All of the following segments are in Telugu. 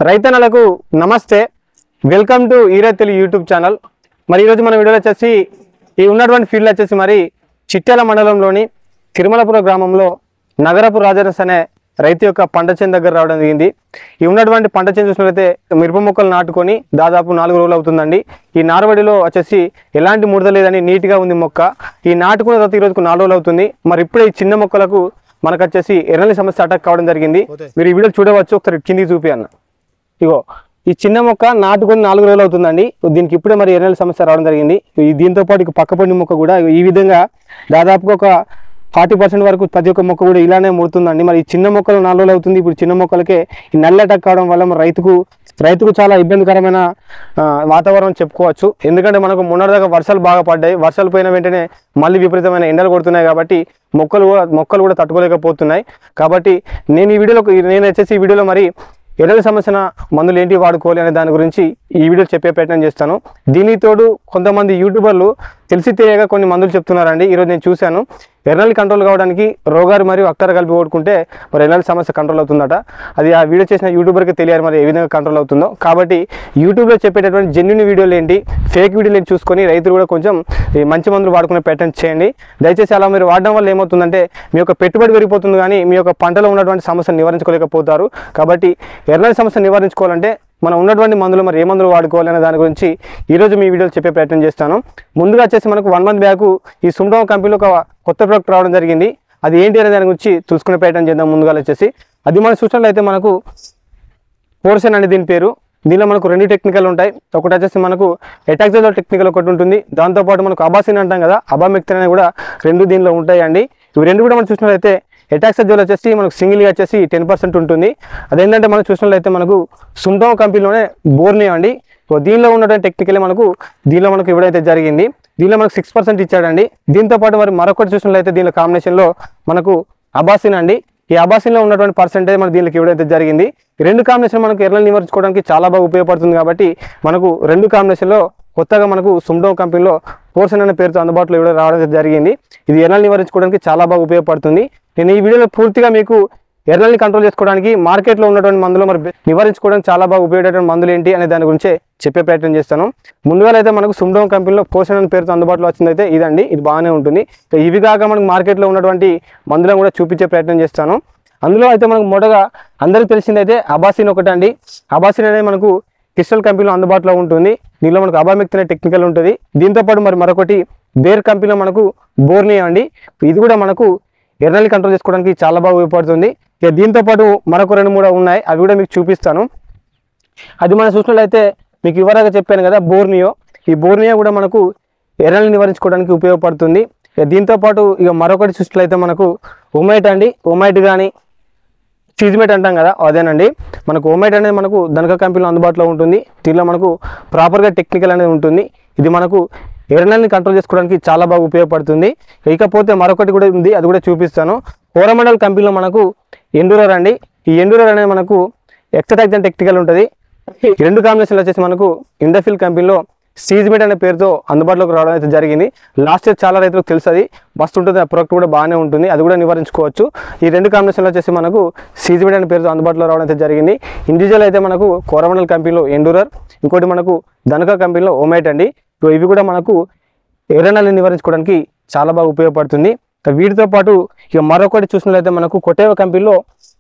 రైతన్నలకు నమస్తే, వెల్కమ్ టు ఈరైతు యూట్యూబ్ ఛానల్. మరి ఈరోజు మన వీడియోలో వచ్చేసి ఈ ఉన్నటువంటి ఫీల్డ్ వచ్చేసి మరి చిట్యాల మండలంలోని తిరుమలపురం గ్రామంలో నగరపు రాజరస్ అనే రైతు యొక్క పంట చేను దగ్గర రావడం జరిగింది. ఈ ఉన్నటువంటి పంట చేను చూసినట్లయితే మిరప మొక్కలు నాటుకొని దాదాపు 4 రోజులు అవుతుందండి. ఈ నారువడిలో వచ్చేసి ఎలాంటి ముడత లేదని నీట్గా ఉంది మొక్క. ఈ నాటుకున్న తర్వాత ఈరోజుకు 4 రోజులు అవుతుంది. మరి ఇప్పుడే ఈ చిన్న మొక్కలకు మనకు వచ్చేసి ఎర్రని సమస్య అటాక్ కావడం జరిగింది. మీరు ఈ వీడియో చూడవచ్చు, ఒకసారి కిందికి చూపి అన్న. ఇగో ఈ చిన్న మొక్క నాటుకొని 4 రోజులు అవుతుందండి. దీనికి ఇప్పుడే మరి ఎర్రని సమస్య రావడం జరిగింది. దీంతో పాటు ఇక పక్కపండి మొక్క కూడా ఈ విధంగా దాదాపుగా ఒక 40% వరకు ప్రతి ఒక్క మొక్క కూడా ఇలానే ముడుతుందండి. మరి ఈ చిన్న మొక్కలు 4 రోజులు అవుతుంది. ఇప్పుడు చిన్న మొక్కలకే ఈ నల్ల అటాక్ కావడం వల్ల మరి రైతుకు చాలా ఇబ్బందికరమైన వాతావరణం చెప్పుకోవచ్చు. ఎందుకంటే మనకు మొన్నటిదాకా వర్షాలు బాగా పడ్డాయి. వర్షాలు పోయిన వెంటనే మళ్ళీ విపరీతమైన ఎండలు కొడుతున్నాయి కాబట్టి మొక్కలు కూడా తట్టుకోలేకపోతున్నాయి. కాబట్టి నేను వచ్చేసి ఈ వీడియోలో మరి ఎర్రని సమస్యన మందులు ఏంటి వాడుకోవాలి అనే దాని గురించి ఈ వీడియో చెప్పే ప్రయత్నం చేస్తాను. దీనికి తోడు కొంతమంది యూట్యూబర్లు తెలిసి తెలియగా కొన్ని మందులు చెప్తున్నారండి. ఈరోజు నేను చూశాను, ఎర్రని కంట్రోల్ కావడానికి రోగారు మరియు అక్టర్ కలిపి ఓడుకుంటే మరి ఎర్రని సమస్య కంట్రోల్ అవుతుందట. అది ఆ వీడియో చేసిన యూట్యూబర్కి తెలియాలి మరి ఏ విధంగా కంట్రోల్ అవుతుందో. కాబట్టి యూట్యూబ్లో చెప్పేటటువంటి జెన్యున్ వీడియోలు ఏంటి, ఫేక్ వీడియోలు ఏంటి చూసుకొని రైతులు కూడా కొంచెం ఈ మంచి మందులు వాడుకునే ప్రయత్నం చేయండి. దయచేసి అలా మీరు వాడడం వల్ల ఏమవుతుందంటే మీ యొక్క పెట్టుబడి పెరిగిపోతుంది, కానీ మీ యొక్క పంటలో ఉన్నటువంటి సమస్యను నివారించుకోలేకపోతారు. కాబట్టి ఎర్రని సమస్య నివారించుకోవాలంటే మనం ఉన్నటువంటి మందులు మరి ఏ మందులు వాడుకోవాలి అనే దాని గురించి ఈరోజు మీ వీడియోలో చెప్పే ప్రయత్నం చేస్తాను. ముందుగా వచ్చేసి మనకు 1 month బ్యాక్ ఈ సుండో కంపెనీలో ఒక కొత్త ప్రోడక్ట్ రావడం జరిగింది. అది ఏంటి అనే దాని గురించి తెలుసుకునే ప్రయత్నం చేద్దాం. ముందుగా వచ్చేసి అది మన సూచనలు అయితే మనకు పోర్షన్ అనే దీని పేరు. దీనిలో మనకు 2 టెక్నికల్ ఉంటాయి. ఒకటి వచ్చేసి మనకు ఎటాక్సిజోల్ టెక్నికల్ ఒకటి ఉంటుంది. దాంతోపాటు మనకు అబాసిన్ అంటాం కదా, అబామెక్టిన్ అని కూడా 2 దీనిలో ఉంటాయండి. ఇవి 2 కూడా మనం చూసినట్లయితే ఎటాక్సిజోల్ వచ్చేసి మనకు సింగిల్గా వచ్చేసి 10% ఉంటుంది. అదేంటంటే మనం చూసినట్లయితే మనకు సుంటో కంపెనీలోనే బోర్నియో అండి. దీనిలో ఉన్నటువంటి టెక్నికలే దీనిలో మనకు ఇవ్వడైతే జరిగింది. దీనిలో మనకు 6% ఇచ్చాడండి. దీంతోపాటు మరి మరొకటి చూసినట్లయితే దీనిలో కాంబినేషన్లో మనకు అబాసిన్ అండి. ఈ అబాసిన్లో ఉన్నటువంటి పర్సెంటేజ్ మనకు దీనికి ఇవ్వడైతే జరిగింది. ఈ 2 కాంబినేషన్ మనకు ఎర్రలు నివారించుకోవడానికి చాలా బాగా ఉపయోగపడుతుంది. కాబట్టి మనకు 2 కాంబినేషన్లో కొత్తగా మనకు సుండో కంపెనీలో పోర్షన్ అనే పేరుతో అందుబాటులో ఇవ్వడం రావడం జరిగింది. ఇది ఎర్రలు నివారించుకోవడానికి చాలా బాగా ఉపయోగపడుతుంది. నేను ఈ వీడియోలో పూర్తిగా మీకు ఎర్రల్ని కంట్రోల్ చేసుకోవడానికి మార్కెట్లో ఉన్నటువంటి మందులు మరి నివారించుకోవడానికి చాలా బాగా ఉపయోగపడేటువంటి మందులు ఏంటి అనే దాని గురించి చెప్పే ప్రయత్నం చేస్తాను. ముందుగా అయితే మనకు సుండో కంపెనీలో పోర్షన్ అనే పేరుతో అందుబాటులో వచ్చిందైతే ఇదండి. ఇది బాగానే ఉంటుంది. ఇవి కాక మనకు మార్కెట్లో ఉన్నటువంటి మందులను కూడా చూపించే ప్రయత్నం చేస్తాను. అందులో అయితే మనకు మొదటగా అందరికీ తెలిసిందైతే అబాసిన్ ఒకటి అండి. అబాసిన్ అనేది మనకు క్రిస్టల్ కంపెనీలో అందుబాటులో ఉంటుంది. దీనిలో మనకు అబామెక్టిన్ అనే టెక్నికల్ ఉంటుంది. దీంతోపాటు మరొకటి బేర్ కంపెనీలో మనకు బోర్నియో అండి. ఇది కూడా మనకు ఎర్రల్ని కంట్రోల్ చేసుకోవడానికి చాలా బాగా ఉపయోగపడుతుంది. ఇక దీంతోపాటు మరొక 2-3 ఉన్నాయి, అవి కూడా మీకు చూపిస్తాను. అది మనం చూసినట్లయితే మీకు వివరంగా చెప్పాను కదా బోర్నియో. ఈ బోర్నియో కూడా మనకు ఎర్రల్ని నివారించుకోవడానికి ఉపయోగపడుతుంది. దీంతోపాటు ఇక మరొకటి చూసినట్లయితే మనకు ఒమైట్ అండి. ఒమైట్ కానీ సీజ్మేట్ అంటాం కదా, అదేనండి. మనకు ఒమైట్ అనేది మనకు ధనిక కంపెనీలో అందుబాటులో ఉంటుంది. దీనిలో మనకు ప్రాపర్గా టెక్నికల్ అనేది ఉంటుంది. ఇది మనకు ఎర్రల్ని కంట్రోల్ చేసుకోవడానికి చాలా బాగా ఉపయోగపడుతుంది. ఇకపోతే మరొకటి కూడా ఉంది, అది కూడా చూపిస్తాను. కోరమండల్ కంపెనీలో మనకు ఎండూరర్ అండి. ఈ ఎండూరర్ అనేది మనకు ఎక్సటాక్సిన్ టెక్నికల్ ఉంటుంది. ఈ 2 కాంబినేషన్లు వచ్చేసి మనకు ఇండఫిల్ కంపెనీలో సీజ్మేట్ అనే పేరుతో అందుబాటులోకి రావడం అయితే జరిగింది. లాస్ట్ ఇయర్ చాలా రైతులకు తెలుసు, అది మస్తు ఉంటుంది. ఆ ప్రోడక్ట్ కూడా బాగానే ఉంటుంది, అది కూడా నివారించుకోవచ్చు. ఈ 2 కాంబినేషన్లు వచ్చేసి మనకు సీజ్మేట్ అనే పేరుతో అందుబాటులో రావడం అయితే జరిగింది. ఇండివిజువల్ అయితే మనకు కోరమండల్ కంపెనీలో ఎండూరర్, ఇంకోటి మనకు ధనుక కంపెనీలో ఒమైట్ అండి. ఇవి కూడా మనకు ఎర్రనల్ని నివారించుకోవడానికి చాలా బాగా ఉపయోగపడుతుంది. వీటితో పాటు ఇక మరొకటి చూసినట్లయితే మనకు కొటేవ కంపెనీలో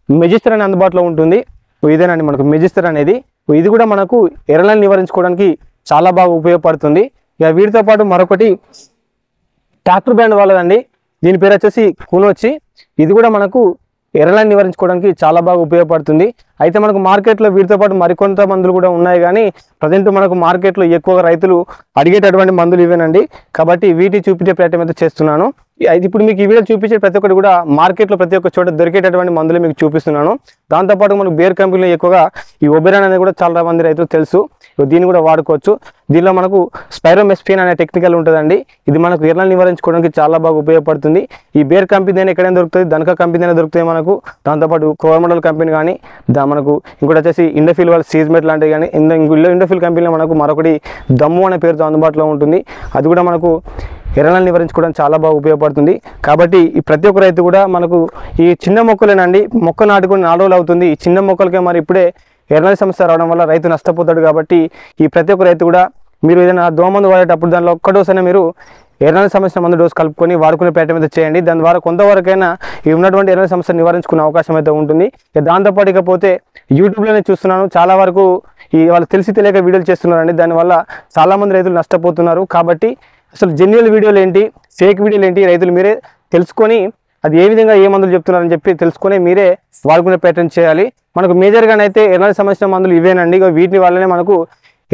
మెజిస్టర్ అనే అందుబాటులో ఉంటుంది. ఇదేనండి మనకు మెజిస్టర్ అనేది. ఇది కూడా మనకు ఎర్రనల్ని నివారించుకోవడానికి చాలా బాగా ఉపయోగపడుతుంది. ఇక వీటితో పాటు మరొకటి ట్రాక్టర్ బ్రాండ్ వాళ్ళదండి. దీని పేరు వచ్చేసి కూనొచ్చి. ఇది కూడా మనకు ఎర్రల్ని నివారించుకోవడానికి చాలా బాగా ఉపయోగపడుతుంది. అయితే మనకు మార్కెట్లో వీటితో పాటు మరికొంత మందులు కూడా ఉన్నాయి, కానీ ప్రజెంట్ మనకు మార్కెట్లో ఎక్కువగా రైతులు అడిగేటటువంటి మందులు ఇవేనండి. కాబట్టి వీటి చూపించే ప్రయత్నం అయితే చేస్తున్నాను. ఇప్పుడు మీకు ఈ వీడియో చూపించే ప్రతి ఒక్కటి కూడా మార్కెట్లో ప్రతి ఒక్క చోట దొరికేటటువంటి మందులు మీకు చూపిస్తున్నాను. దాంతోపాటు మనకు బేర్ కంపెనీలో ఎక్కువగా ఈ ఒబెరాన్ అనేది కూడా చాలా మంది రైతులు తెలుసు, దీన్ని కూడా వాడుకోవచ్చు. దీనిలో మనకు స్పైరోమెస్పిన్ అనే టెక్నికల్ ఉంటుందండి. ఇది మనకు ఎర్రల్ని నివారించుకోవడానికి చాలా బాగా ఉపయోగపడుతుంది. ఈ బేర్ కంపెనీ అయినా ఎక్కడైనా దొరుకుతుంది, ధనిక కంపెనీ అయినా దొరుకుతాయి మనకు. దాంతోపాటు కోరమండల్ కంపెనీ కానీ మనకు ఇంకోటి వచ్చేసి ఇండఫిల్ వాళ్ళ సీజ్మేట్ లాంటివి కానీ ఇండఫిల్ కంపెనీలో మనకు మరొకటి దమ్ము అనే పేరుతో అందుబాటులో ఉంటుంది. అది కూడా మనకు ఎర్రలను నివారించుకోవడానికి చాలా బాగా ఉపయోగపడుతుంది. కాబట్టి ఈ ప్రతి ఒక్క రైతు కూడా మనకు ఈ చిన్న మొక్కలేనండి, మొక్క నాటుకొని 4 రోజులు అవుతుంది. ఈ చిన్న మొక్కలకే మరి ఇప్పుడే ఎర్రనల్లి సమస్య రావడం వల్ల రైతు నష్టపోతాడు. కాబట్టి ఈ ప్రతి ఒక్క రైతు కూడా మీరు ఏదైనా దోమ మందు వాడేటప్పుడు దానిలో ఒక్క డోస్ అయినా మీరు ఎర్రనల్లి సమస్య మందు డోస్ కలుపుకొని వాడుకునే ప్రయత్నం అయితే చేయండి. దాని ద్వారా కొంతవరకైనా ఈ ఉన్నటువంటి ఎర్రనల్లి సమస్య నివారించుకునే అవకాశం అయితే ఉంటుంది. దాంతోపాటు ఇకపోతే యూట్యూబ్లోనే చూస్తున్నాను చాలా వరకు వాళ్ళు తెలిసి తెలియక వీడియోలు చేస్తున్నారండి. దానివల్ల చాలామంది రైతులు నష్టపోతున్నారు. కాబట్టి అసలు జెన్యున్ వీడియోలు ఏంటి, ఫేక్ వీడియోలు ఏంటి, రైతులు మీరే తెలుసుకొని అది ఏ విధంగా ఏ మందులు చెప్తున్నారని చెప్పి తెలుసుకొని మీరే వాడుకునే ప్రయత్నం చేయాలి. మనకు మేజర్గానైతే ఎర్రనల్లి సమస్య మందులు ఇవేనండి. వీటి వల్లనే మనకు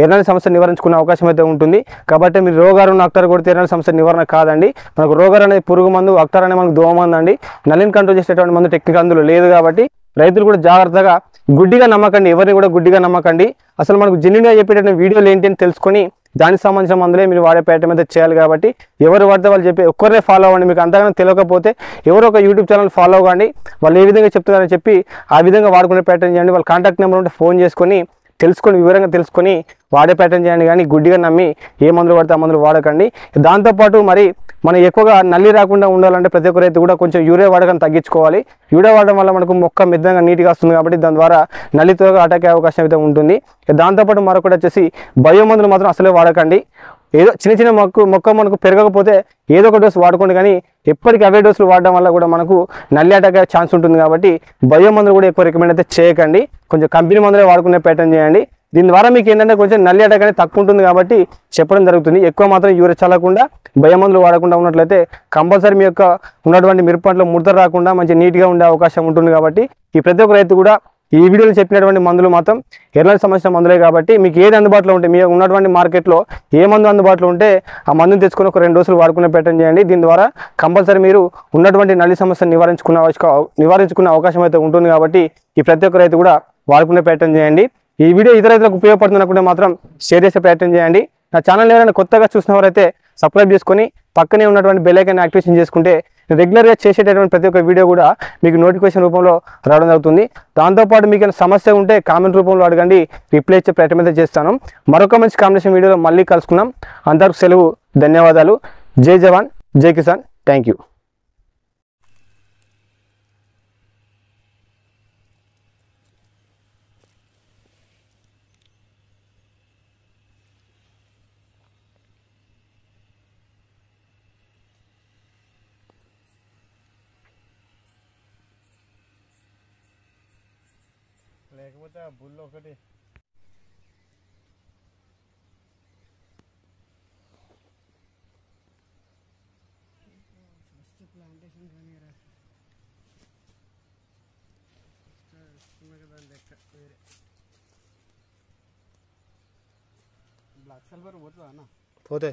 ఎర్రనల్లి సమస్య నివారించుకునే అవకాశం అయితే ఉంటుంది. కాబట్టి మీరు రోగారు అక్టర్ కొడితే ఎర్రనల్లి సమస్య నివారణ కాదండి. మనకు రోగారు అనేది పురుగు మందు, అక్టర్ అనేది మనకు దోమ మందు అండి. నల్లిని కంట్రోల్ చేసేటువంటి మందు టెక్నిక్ అందులో లేదు. కాబట్టి రైతులు కూడా జాగ్రత్తగా గుడ్డిగా నమ్మకండి, ఎవరిని కూడా గుడ్డిగా నమ్మకండి. అసలు మనకు జెన్యున్గా చెప్పేటటువంటి వీడియోలు ఏంటి అని తెలుసుకొని దానికి సంబంధించిన మందులే మీరు వాడే ప్రయత్నం అయితే చేయాలి. కాబట్టి ఎవరు వాడితే వాళ్ళు చెప్పి ఒక్కరే ఫాలో అవ్వండి. మీకు అంతగానో తెలియకపోతే ఎవరో ఒక యూట్యూబ్ ఛానల్ ఫాలో అవ్వండి. వాళ్ళు ఏ విధంగా చెప్తున్నారని చెప్పి ఆ విధంగా వాడుకునే ప్రయత్నం చేయండి. వాళ్ళ కాంటాక్ట్ నెంబర్ ఉంటే ఫోన్ చేసుకొని తెలుసుకొని వివరంగా తెలుసుకొని వాడే ప్రయత్నం చేయండి. కానీ గుడ్డిగా నమ్మి ఏ మందులు పడితే ఆ మందులు వాడకండి. దాంతోపాటు మరి మనం ఎక్కువగా నల్లి రాకుండా ఉండాలంటే ప్రతి ఒక్క రైతు కూడా కొంచెం యూరియా వాడకం తగ్గించుకోవాలి. యూరియా వాడడం వల్ల మనకు మొక్క మెద్దంగా నీట్గా వస్తుంది. కాబట్టి దాని ద్వారా నల్లి త్వరగా అటాక్ అయ్యే అవకాశం అయితే ఉంటుంది. దాంతోపాటు మరొకటి వచ్చేసి బయో మందులు మాత్రం అసలే వాడకండి. ఏదో చిన్న చిన్న మొక్క మనకు పెరగకపోతే ఏదో ఒక డోసు వాడుకోండి. కానీ ఎప్పటికీ అవే డోసులు వాడడం వల్ల కూడా మనకు నల్లి అటాక్ అయ్యే ఛాన్స్ ఉంటుంది. కాబట్టి బయో మందులు కూడా ఎక్కువ రికమెండ్ అయితే చేయకండి. కొంచెం కంపెనీ మందులే వాడుకునే ప్రయత్నం చేయండి. దీని ద్వారా మీకు ఏంటంటే కొంచెం నల్లి అటాక్ అనేది తక్కువ ఉంటుంది కాబట్టి చెప్పడం జరుగుతుంది. ఎక్కువ మాత్రం యూరియా చల్లకుండా బయో మందులు వాడకుండా ఉన్నట్లయితే కంపల్సరీ మీ యొక్క ఉన్నటువంటి మిరప పంటలో ముడత రాకుండా మంచి నీట్గా ఉండే అవకాశం ఉంటుంది. కాబట్టి ఈ ప్రతి ఒక్క రైతు కూడా ఈ వీడియోలో చెప్పినటువంటి మందులు మాత్రం ఎర్రనల్లి సమస్య మందులే. కాబట్టి మీకు ఏది అందుబాటులో ఉంటే మీకు ఉన్నటువంటి మార్కెట్లో ఏ మందు అందుబాటులో ఉంటే ఆ మందుని తెచ్చుకొని ఒక 2 డోసులు వాడుకునే ప్రయత్నం చేయండి. దీని ద్వారా కంపల్సరీ మీరు ఉన్నటువంటి నల్లి సమస్యను నివారించుకునే అవకాశం అయితే ఉంటుంది. కాబట్టి ఈ ప్రతి ఒక్క రైతు కూడా వాడుకునే ప్రయత్నం చేయండి. ఈ వీడియో ఇతర రైతులకు ఉపయోగపడుతున్నప్పుడు మాత్రం షేర్ చేసే ప్రయత్నం చేయండి. నా ఛానల్ ఎవరైనా కొత్తగా చూసినవారైతే సబ్స్క్రైబ్ చేసుకొని పక్కనే ఉన్నటువంటి బెల్ ఐకాన్ యాక్టివేషన్ చేసుకుంటే రెగ్యులర్గా చేసేటటువంటి ప్రతి ఒక్క వీడియో కూడా మీకు నోటిఫికేషన్ రూపంలో రావడం జరుగుతుంది. దాంతోపాటు మీకు సమస్య ఉంటే కామెంట్ రూపంలో అడగండి, రిప్లై ఇచ్చే ప్రయత్నం అయితే చేస్తాను. మరొక మంచి కాంబినేషన్ వీడియోలో మళ్ళీ కలుసుకుందాం. అందరికీ సెలవు. ధన్యవాదాలు. జై జవాన్, జై కిసాన్. Thank you. లేకపోతే ఆ బుల్ ఒకటి ప్లాంటేషన్ కానీ దాని లెక్క వేరే బ్లాక్ సల్ఫర్ పోతుందా అన్న? పోతే